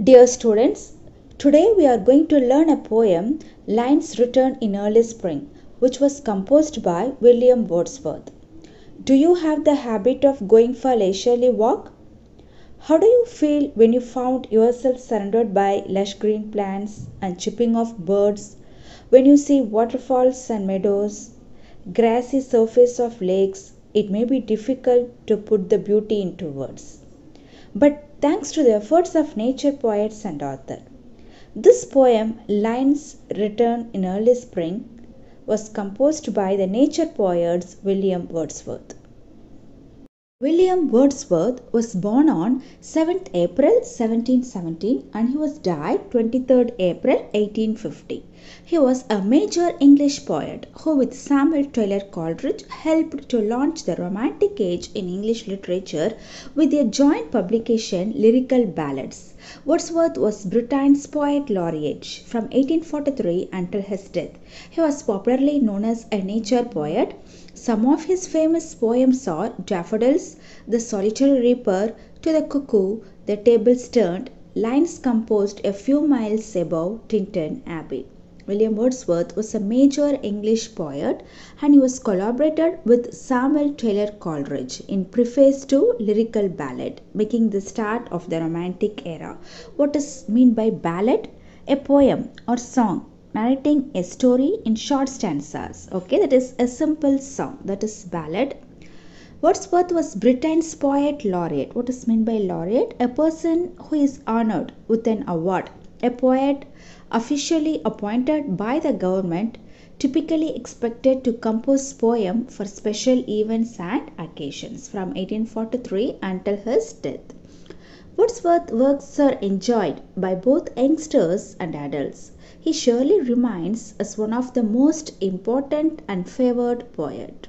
Dear students, today we are going to learn a poem, Lines Written in Early Spring, which was composed by William Wordsworth. Do you have the habit of going for a leisurely walk? How do you feel when you found yourself surrounded by lush green plants and chirping of birds, when you see waterfalls and meadows, grassy surface of lakes? It may be difficult to put the beauty into words. But thanks to the efforts of nature poets and authors, this poem, Lines Written in Early Spring, was composed by the nature poet William Wordsworth. William Wordsworth was born on 7th April 1717 and he was died 23rd April 1850. He was a major English poet who with Samuel Taylor Coleridge helped to launch the Romantic Age in English literature with their joint publication Lyrical Ballads. Wordsworth was Britain's poet laureate from 1843 until his death. He was popularly known as a nature poet. Some of his famous poems are Daffodils, The Solitary Reaper, To the Cuckoo, The Tables Turned, lines composed a few miles above Tintern Abbey. William Wordsworth was a major English poet and he was collaborated with Samuel Taylor Coleridge in preface to Lyrical Ballad, making the start of the Romantic era. What is meant by ballad? A poem or song narrating a story in short stanzas. Okay, that is a simple song, that is ballad. Wordsworth was Britain's poet laureate. What is meant by laureate? A person who is honored with an award. A poet officially appointed by the government, typically expected to compose poem for special events and occasions from 1843 until his death. Wordsworth's works are enjoyed by both youngsters and adults. He surely remains as one of the most important and favored poets.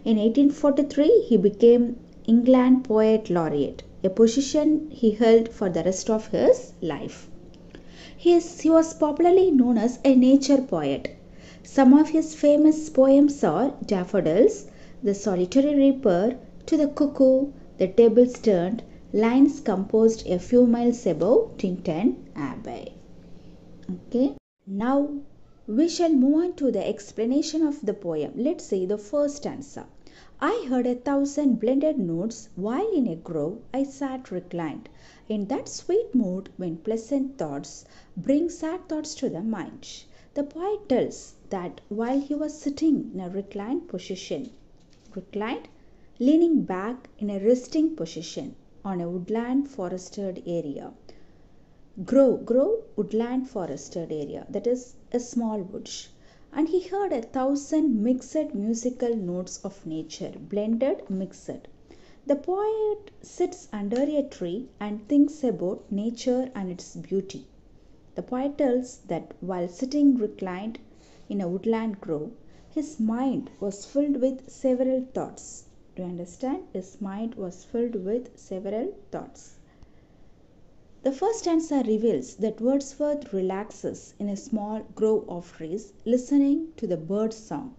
In 1843, he became England Poet Laureate, a position he held for the rest of his life. He was popularly known as a nature poet. Some of his famous poems are Daffodils, The Solitary Reaper, To the Cuckoo, The Tables Turned, lines composed a few miles above Tintern Abbey. Okay, now we shall move on to the explanation of the poem. Let's see the first stanza. I heard 1,000 blended notes while in a grove I sat reclined, in that sweet mood when pleasant thoughts bring sad thoughts to the mind. The poet tells that while he was sitting in a reclined, leaning back in a resting position on a woodland forested area. Grove, woodland forested area, that is a small woods. And he heard 1,000 mixed musical notes of nature, blended, mixed. The poet sits under a tree and thinks about nature and its beauty. The poet tells that while sitting reclined in a woodland grove, his mind was filled with several thoughts. Do you understand? His mind was filled with several thoughts. The first stanza reveals that Wordsworth relaxes in a small grove of trees listening to the bird song.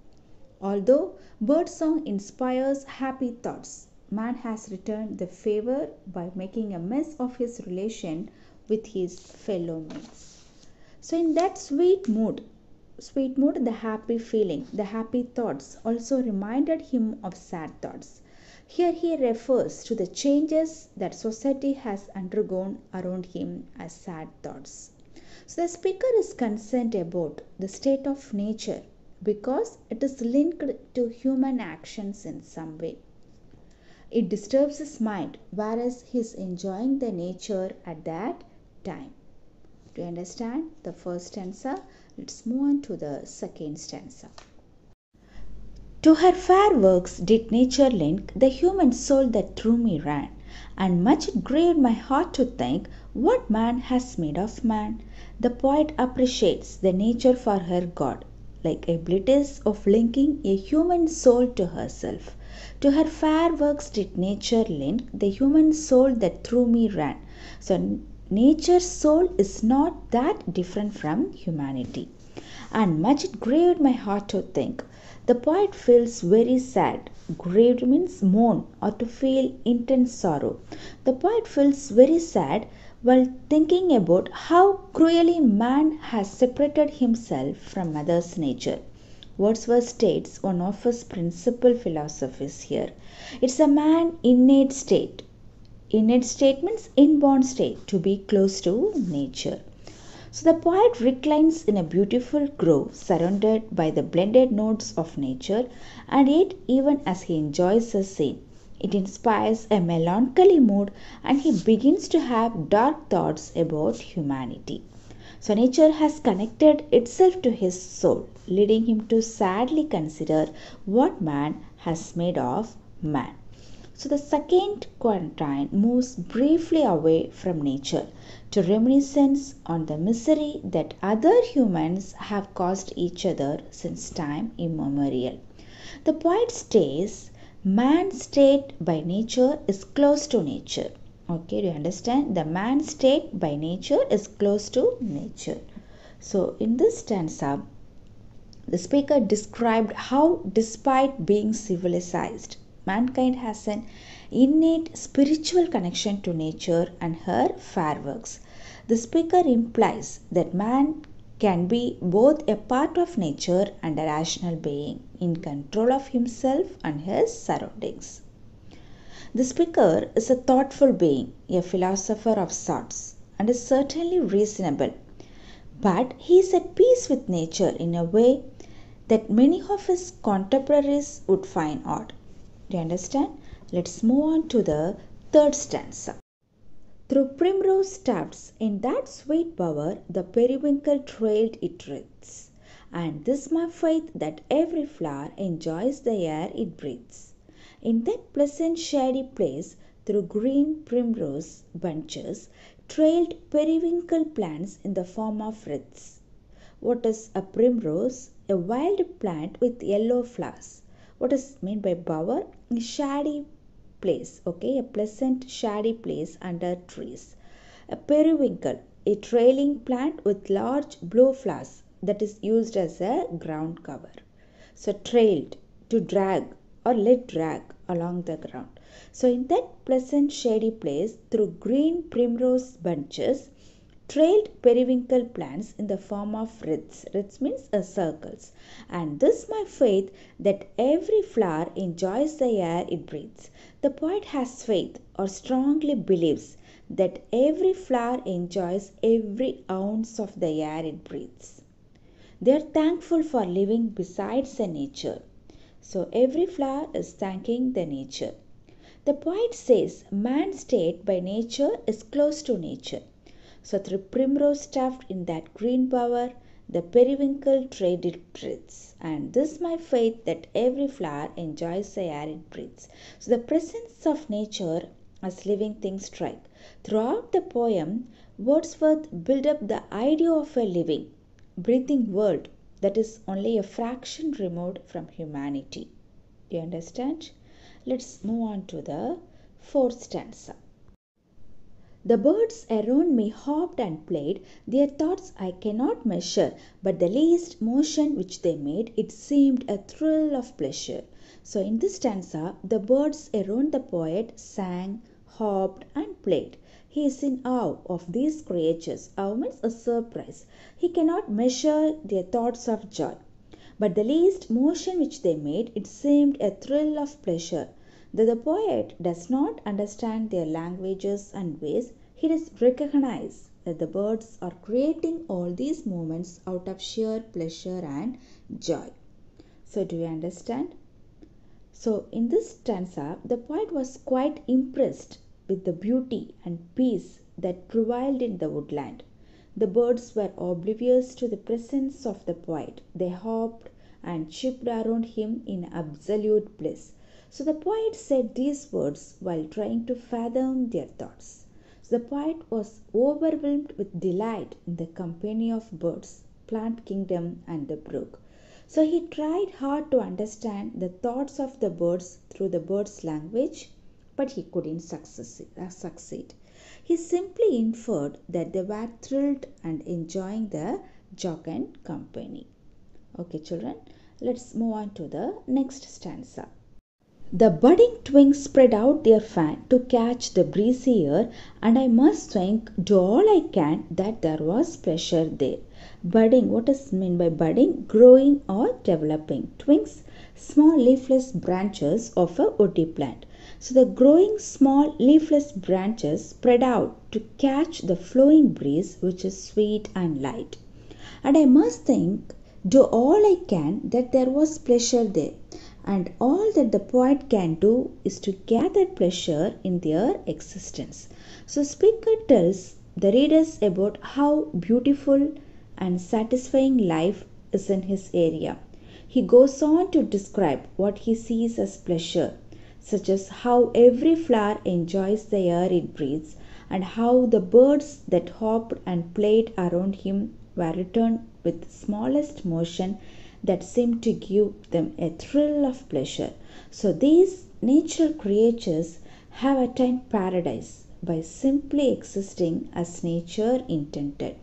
Although bird song inspires happy thoughts, man has returned the favor by making a mess of his relation with his fellow men. So in that sweet mood, the happy feeling, the happy thoughts also reminded him of sad thoughts. Here he refers to the changes that society has undergone around him as sad thoughts. So the speaker is concerned about the state of nature because it is linked to human actions in some way. It disturbs his mind whereas he is enjoying the nature at that time. Do you understand the first stanza? Let's move on to the second stanza. To her fair works did nature link the human soul that through me ran, and much it grieved my heart to think what man has made of man. The poet appreciates the nature for her God, like abilities of linking a human soul to herself. To her fair works did nature link the human soul that through me ran. So nature's soul is not that different from humanity. And much it grieved my heart to think. The poet feels very sad. Grieved means mourn or to feel intense sorrow. The poet feels very sad while thinking about how cruelly man has separated himself from Mother's nature. Wordsworth states one of his principal philosophies here. It's a man's innate state. Innate state means inborn state, to be close to nature. So the poet reclines in a beautiful grove surrounded by the blended notes of nature, and yet, even as he enjoys the scene, it inspires a melancholy mood and he begins to have dark thoughts about humanity. So nature has connected itself to his soul, leading him to sadly consider what man has made of man. So the second quatrain moves briefly away from nature to reminiscence on the misery that other humans have caused each other since time immemorial. The poet says, man's state by nature is close to nature. Okay, do you understand? The man's state by nature is close to nature. So in this stanza, the speaker described how, despite being civilized, mankind has an innate spiritual connection to nature and her fair works. The speaker implies that man can be both a part of nature and a rational being in control of himself and his surroundings. The speaker is a thoughtful being, a philosopher of sorts, and is certainly reasonable. But he is at peace with nature in a way that many of his contemporaries would find odd. Do you understand? Let's move on to the third stanza. Through primrose tufts in that sweet bower the periwinkle trailed it wreaths, and this my faith that every flower enjoys the air it breathes. In that pleasant shady place through green primrose bunches trailed periwinkle plants in the form of wreaths. What is a primrose? A wild plant with yellow flowers. What is meant by bower? A shady place, okay, a pleasant shady place under trees. A periwinkle, a trailing plant with large blue flowers that is used as a ground cover. So trailed, to drag or let drag along the ground. So in that pleasant shady place through green primrose bunches trailed periwinkle plants in the form of wreaths. Wreaths means circles. And this my faith that every flower enjoys the air it breathes. The poet has faith or strongly believes that every flower enjoys every ounce of the air it breathes. They are thankful for living besides the nature. So every flower is thanking the nature. The poet says man's state by nature is close to nature. So through primrose tuft in that green bower, the periwinkle traded breaths. And this my faith that every flower enjoys the air it breathes. So the presence of nature as living things strike. Throughout the poem, Wordsworth built up the idea of a living, breathing world that is only a fraction removed from humanity. Do you understand? Let's move on to the fourth stanza. The birds around me hopped and played, their thoughts I cannot measure, but the least motion which they made, it seemed a thrill of pleasure. So in this stanza, the birds around the poet sang, hopped and played. He is in awe of these creatures. Awe means a surprise. He cannot measure their thoughts of joy. But the least motion which they made, it seemed a thrill of pleasure. Though the poet does not understand their languages and ways, he does recognize that the birds are creating all these moments out of sheer pleasure and joy. So, do you understand? So, in this stanza, the poet was quite impressed with the beauty and peace that prevailed in the woodland. The birds were oblivious to the presence of the poet. They hopped and chirped around him in absolute bliss. So the poet said these words while trying to fathom their thoughts. So the poet was overwhelmed with delight in the company of birds, plant kingdom, and the brook. So he tried hard to understand the thoughts of the birds through the birds' language, but he couldn't succeed. He simply inferred that they were thrilled and enjoying the jocund company. Okay, children, let's move on to the next stanza. The budding twigs spread out their fan to catch the breezy air, and I must think, do all I can, that there was pleasure there. Budding, what does mean by budding? Growing or developing. Twigs, small leafless branches of a woody plant. So the growing small leafless branches spread out to catch the flowing breeze, which is sweet and light. And I must think, do all I can, that there was pleasure there. And all that the poet can do is to gather pleasure in their existence. So speaker tells the readers about how beautiful and satisfying life is in his area. He goes on to describe what he sees as pleasure, such as how every flower enjoys the air it breathes, and how the birds that hopped and played around him were returned with the smallest motion that seemed to give them a thrill of pleasure. So these natural creatures have attained paradise by simply existing as nature intended,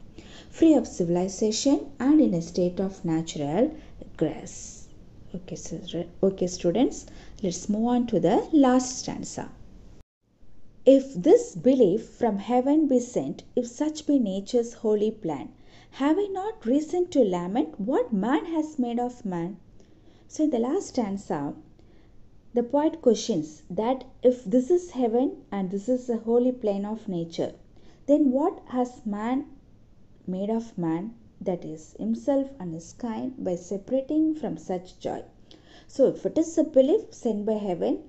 free of civilization and in a state of natural grace. Okay, students, let's move on to the last stanza. If this belief from heaven be sent, if such be nature's holy plan, have I not reason to lament what man has made of man? So in the last stanza, the poet questions that if this is heaven and this is the holy plane of nature, then what has man made of man, that is himself and his kind, by separating from such joy? So if it is a belief sent by heaven,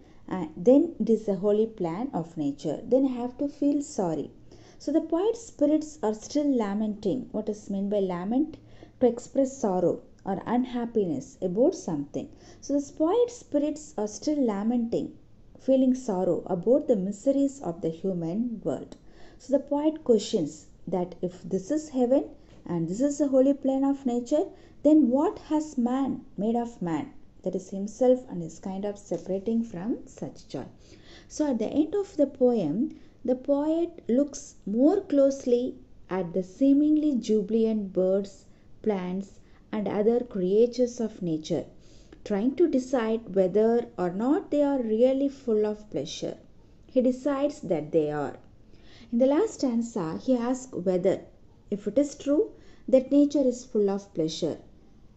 then it is a holy plan of nature, then I have to feel sorry. So the poet's spirits are still lamenting. What is meant by lament? To express sorrow or unhappiness about something. So the poet's spirits are still lamenting, feeling sorrow about the miseries of the human world. So the poet questions that if this is heaven and this is the holy plane of nature, then what has man made of man? That is himself and his kind of separating from such joy. So at the end of the poem, the poet looks more closely at the seemingly jubilant birds, plants, and other creatures of nature, trying to decide whether or not they are really full of pleasure. He decides that they are. In the last stanza, he asks whether, if it is true that nature is full of pleasure,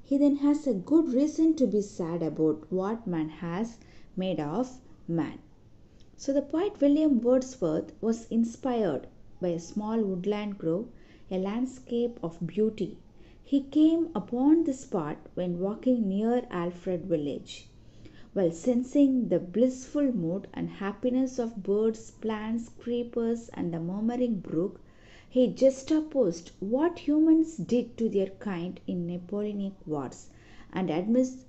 he then has a good reason to be sad about what man has made of man. So the poet William Wordsworth was inspired by a small woodland grove, a landscape of beauty. He came upon this spot when walking near Alfred village. While sensing the blissful mood and happiness of birds, plants, creepers, and the murmuring brook, he juxtaposed what humans did to their kind in Napoleonic wars, and amidst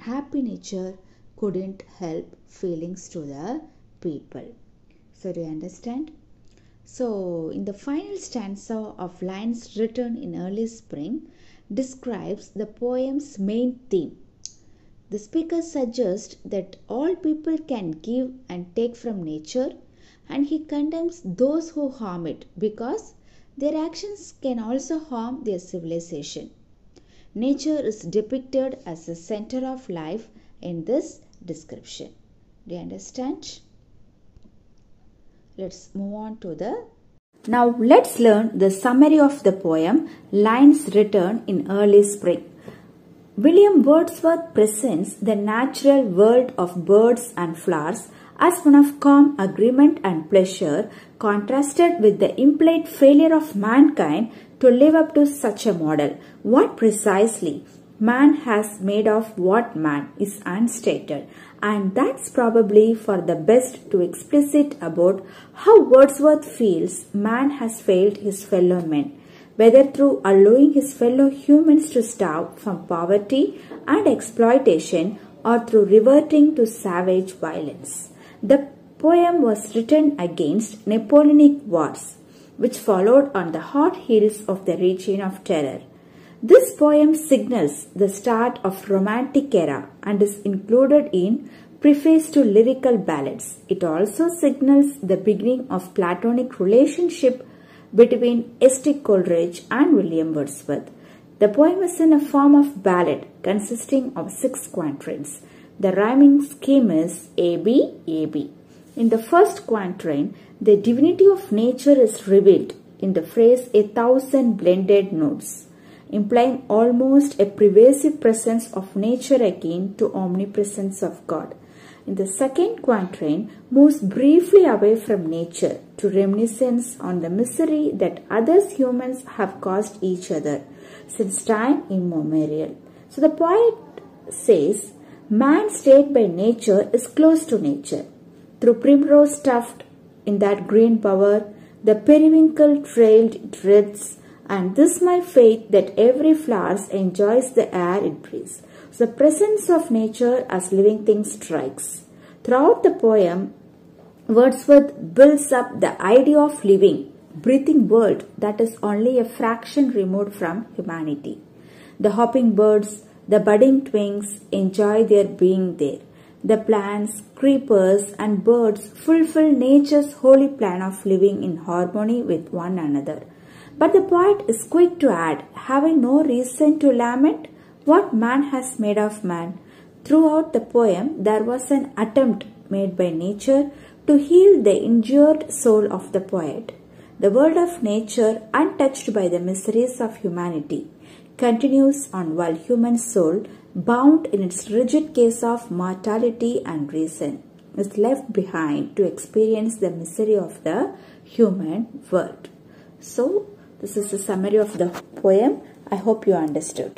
happy nature couldn't help feelings to the people. So do you understand? So in the final stanza of Lines Written in Early Spring describes the poem's main theme. The speaker suggests that all people can give and take from nature, and he condemns those who harm it because their actions can also harm their civilization. Nature is depicted as the center of life in this description. Do you understand? Let's move on to the... Now let's learn the summary of the poem Lines Written in Early Spring. William Wordsworth presents the natural world of birds and flowers as one of calm agreement and pleasure, contrasted with the implied failure of mankind to live up to such a model. What precisely man has made of what man is unstated, and that's probably for the best to explicit about how Wordsworth feels man has failed his fellow men, whether through allowing his fellow humans to starve from poverty and exploitation or through reverting to savage violence. The poem was written against Napoleonic wars, which followed on the hot heels of the Reign of Terror. This poem signals the start of Romantic era and is included in Preface to Lyrical Ballads. It also signals the beginning of Platonic relationship between S.T. Coleridge and William Wordsworth. The poem is in a form of ballad consisting of 6 quatrains. The rhyming scheme is AB, AB. In the first quatrain, the divinity of nature is revealed in the phrase 1,000 blended notes, implying almost a pervasive presence of nature akin to omnipresence of God. In the second quatrain, moves briefly away from nature to reminiscence on the misery that others humans have caused each other since time immemorial. So the poet says, man state by nature is close to nature. Through primrose tuft in that green bower, the periwinkle trailed drifts, and this my faith that every flower enjoys the air it breathes. So the presence of nature as living thing strikes. Throughout the poem, Wordsworth builds up the idea of living, breathing world that is only a fraction removed from humanity. The hopping birds, the budding twigs enjoy their being there. The plants, creepers and birds fulfill nature's holy plan of living in harmony with one another. But the poet is quick to add, having no reason to lament what man has made of man. Throughout the poem, there was an attempt made by nature to heal the injured soul of the poet. The world of nature, untouched by the miseries of humanity, continues on while human soul, bound in its rigid case of mortality and reason, is left behind to experience the misery of the human world. So, this is a summary of the poem. I hope you understood.